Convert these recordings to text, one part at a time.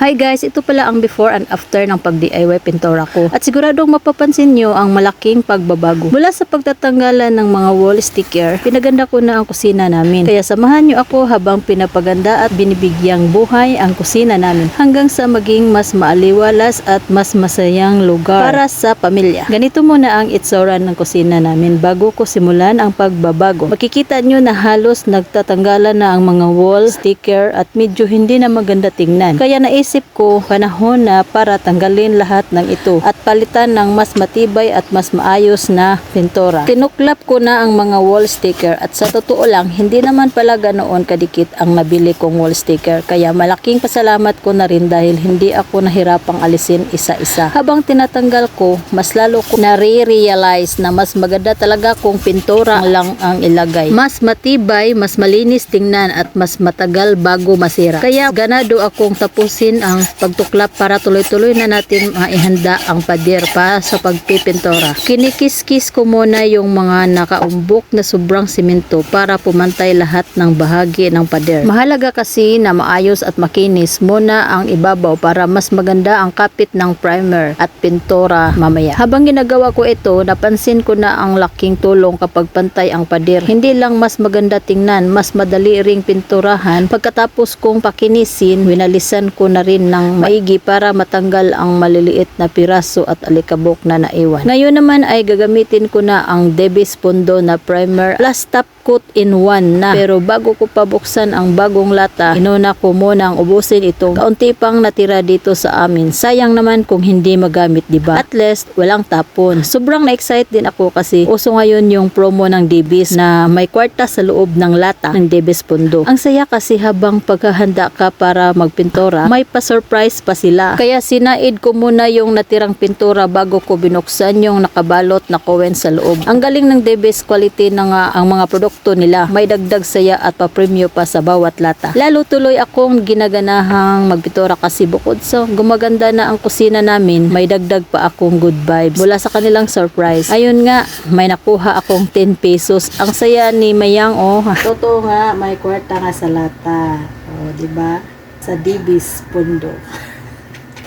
Hi guys, ito pala ang before and after ng pag-DIY pintura ko. At siguradong mapapansin nyo ang malaking pagbabago. Mula sa pagtatanggalan ng mga wall sticker, pinaganda ko na ang kusina namin. Kaya samahan nyo ako habang pinapaganda at binibigyang buhay ang kusina namin hanggang sa maging mas maaliwalas at mas masayang lugar para sa pamilya. Ganito muna ang itsura ng kusina namin bago ko simulan ang pagbabago. Makikita nyo na halos nagtatanggalan na ang mga wall sticker at medyo hindi na maganda tingnan. Kaya naisip ko panahon na para tanggalin lahat ng ito at palitan ng mas matibay at mas maayos na pintura. Tinuklap ko na ang mga wall sticker at sa totoo lang hindi naman pala ganoon kadikit ang nabili kong wall sticker, kaya malaking pasalamat ko na rin dahil hindi ako nahirapang alisin isa-isa. Habang tinatanggal ko, mas lalo ko nare-realize na mas maganda talaga kung pintura lang ang ilagay. Mas matibay, mas malinis tingnan at mas matagal bago masira. Kaya ganado akong tapusin ang pagtuklap para tuloy-tuloy na natin maihanda ang pader para sa pagpipintura. Kinikis-kis ko muna yung mga nakaumbok na sobrang simento para pumantay lahat ng bahagi ng pader. Mahalaga kasi na maayos at makinis muna ang ibabaw para mas maganda ang kapit ng primer at pintura mamaya. Habang ginagawa ko ito, napansin ko na ang laking tulong kapag pantay ang pader. Hindi lang mas maganda tingnan, mas madali ring pinturahan. Pagkatapos kong pakinisin, winalisan ko na rin ng maigi para matanggal ang maliliit na piraso at alikabok na naiwan. Ngayon naman ay gagamitin ko na ang Debis Pondo na primer plus top coat in one na. Pero bago ko pabuksan ang bagong lata, inuna ko muna ang ubusin ito. Kaunti pang natira dito sa amin. Sayang naman kung hindi magamit, diba? At least walang tapon. Sobrang na-excite din ako kasi uso ngayon yung promo ng Debis na may kwarta sa loob ng lata ng Debis Pondo. Ang saya kasi habang paghahanda ka para magpintura, may pa-surprise pa sila. Kaya sinaid ko muna yung natirang pintura bago ko binuksan yung nakabalot na coin sa loob. Ang galing ng Debis, quality na nga ang mga produkto nila. May dagdag saya at pa-premyo pa sa bawat lata. Lalo tuloy akong ginaganahang magpintura kasi bukod sa gumaganda na ang kusina namin, may dagdag pa akong good vibes mula sa kanilang surprise. Ayun nga, may nakuha akong 10 pesos. Ang saya ni Mayang, oh. Totoo nga, may kwarta nga sa lata. Oh, diba? Sa Debis Pondo.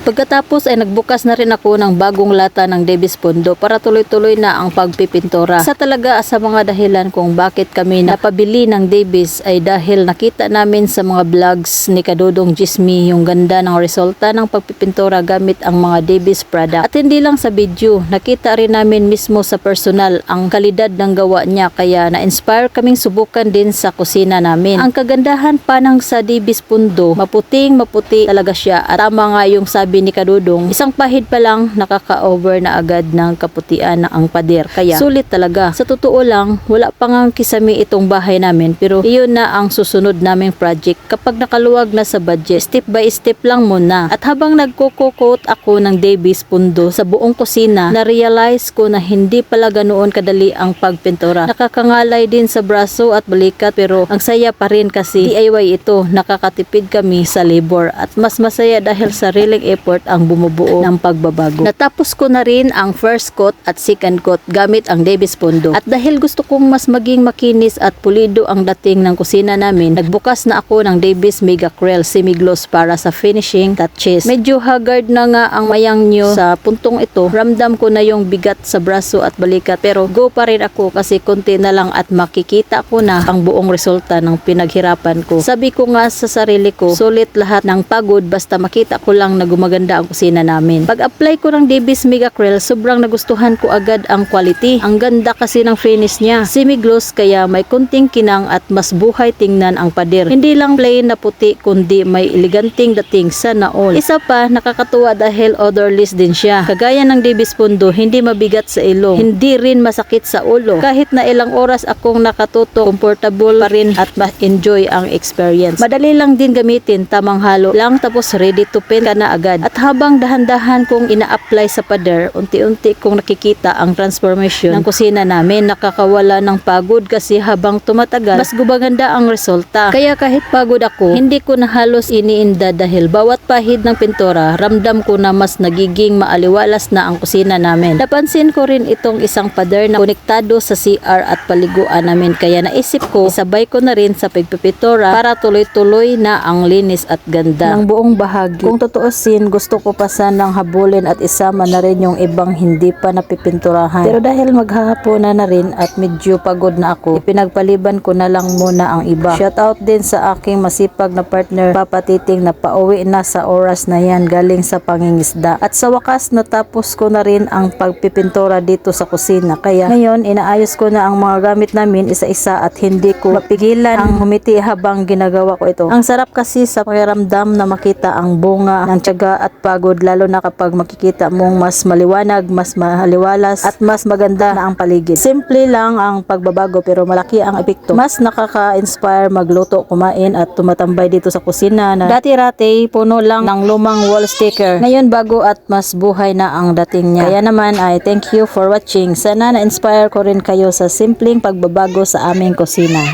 Pagkatapos ay nagbukas na rin ako ng bagong lata ng Debis Pondo para tuloy-tuloy na ang pagpipintura. Sa talaga sa mga dahilan kung bakit kami napabili ng Debis ay dahil nakita namin sa mga vlogs ni Kadudong Jismi yung ganda ng resulta ng pagpipintura gamit ang mga Debis product. At hindi lang sa video, nakita rin namin mismo sa personal ang kalidad ng gawa niya, kaya na-inspire kaming subukan din sa kusina namin. Ang kagandahan pa ng sa Debis Pondo, maputing maputi talaga siya at tama nga yung sabi ni Kadudong, isang pahid pa lang nakaka-over na agad ng kaputian na ang pader. Kaya sulit talaga. Sa totoo lang, wala pang ang kisame itong bahay namin, pero iyon na ang susunod naming project kapag nakaluwag na sa budget. Step by step lang muna. At habang nagkukukot ako ng Debis Pondo sa buong kusina, na-realize ko na hindi pala ganoon kadali ang pagpintura. Nakakangalay din sa braso at balikat, pero ang saya pa rin kasi DIY ito. Nakakatipid kami sa labor at mas masaya dahil sariling effort ang bumubuo ng pagbabago. Natapos ko na rin ang first coat at second coat gamit ang Debis Pondo. At dahil gusto kong mas maging makinis at pulido ang dating ng kusina namin, nagbukas na ako ng Debis Mega Acryl Semi-Gloss para sa finishing touches. Medyo haggard na nga ang Mayang nyo sa puntong ito. Ramdam ko na yung bigat sa braso at balikat, pero go pa rin ako kasi konti na lang at makikita ko na ang buong resulta ng pinaghirapan ko. Sabi ko nga sa sarili ko, sulit lahat ng pagod basta makita ko lang na gumaganda ang kusina namin. Pag-apply ko ng Debis Mega Acryl, sobrang nagustuhan ko agad ang quality. Ang ganda kasi ng finish niya. Semi-gloss kaya may kunting kinang at mas buhay tingnan ang pader. Hindi lang plain na puti kundi may eleganting dating, sana all. Isa pa, nakakatuwa dahil odorless din siya. Kagaya ng Debis Pondo, hindi mabigat sa ilong. Hindi rin masakit sa ulo. Kahit na ilang oras akong nakatuto, comfortable pa rin at ma-enjoy ang experience. Madali lang din gamitin, tamang halo lang tapos ready to paint ka na agad. At habang dahan-dahan kong ina-apply sa pader, unti-unti kong nakikita ang transformation ng kusina namin. Nakakawala ng pagod kasi habang tumatagal, mas gumaganda ang resulta. Kaya kahit pagod ako, hindi ko na halos iniinda dahil bawat pahid ng pintura, ramdam ko na mas nagiging maaliwalas na ang kusina namin. Napansin ko rin itong isang pader na konektado sa CR at paliguan namin, kaya naisip ko, isabay ko na rin sa pagpipintura para tuloy-tuloy na ang linis at ganda ng buong bahagi. Kung tutuusin, gusto ko pa sanang habulin at isama na rin yung ibang hindi pa napipinturahan. Pero dahil maghahapon na rin at medyo pagod na ako, ipinagpaliban ko na lang muna ang iba. Shout out din sa aking masipag na partner, Papa Titing, na pauwi na sa oras na yan galing sa pangingisda. At sa wakas, natapos ko na rin ang pagpipintura dito sa kusina. Kaya ngayon, inaayos ko na ang mga gamit namin isa-isa at hindi ko mapigilan ang humiti habang ginagawa ko ito. Ang sarap kasi sa pakiramdam na makita ang bunga ng tiyaga at pagod, lalo na kapag makikita mong mas maliwanag, mas mahaliwalas at mas maganda na ang paligid. Simple lang ang pagbabago pero malaki ang epekto. Mas nakaka-inspire magluto, kumain at tumatambay dito sa kusina na dati-rati puno lang ng lumang wall sticker. Ngayon bago at mas buhay na ang dating niya. Kaya naman ay thank you for watching. Sana na-inspire ko rin kayo sa simpleng pagbabago sa aming kusina.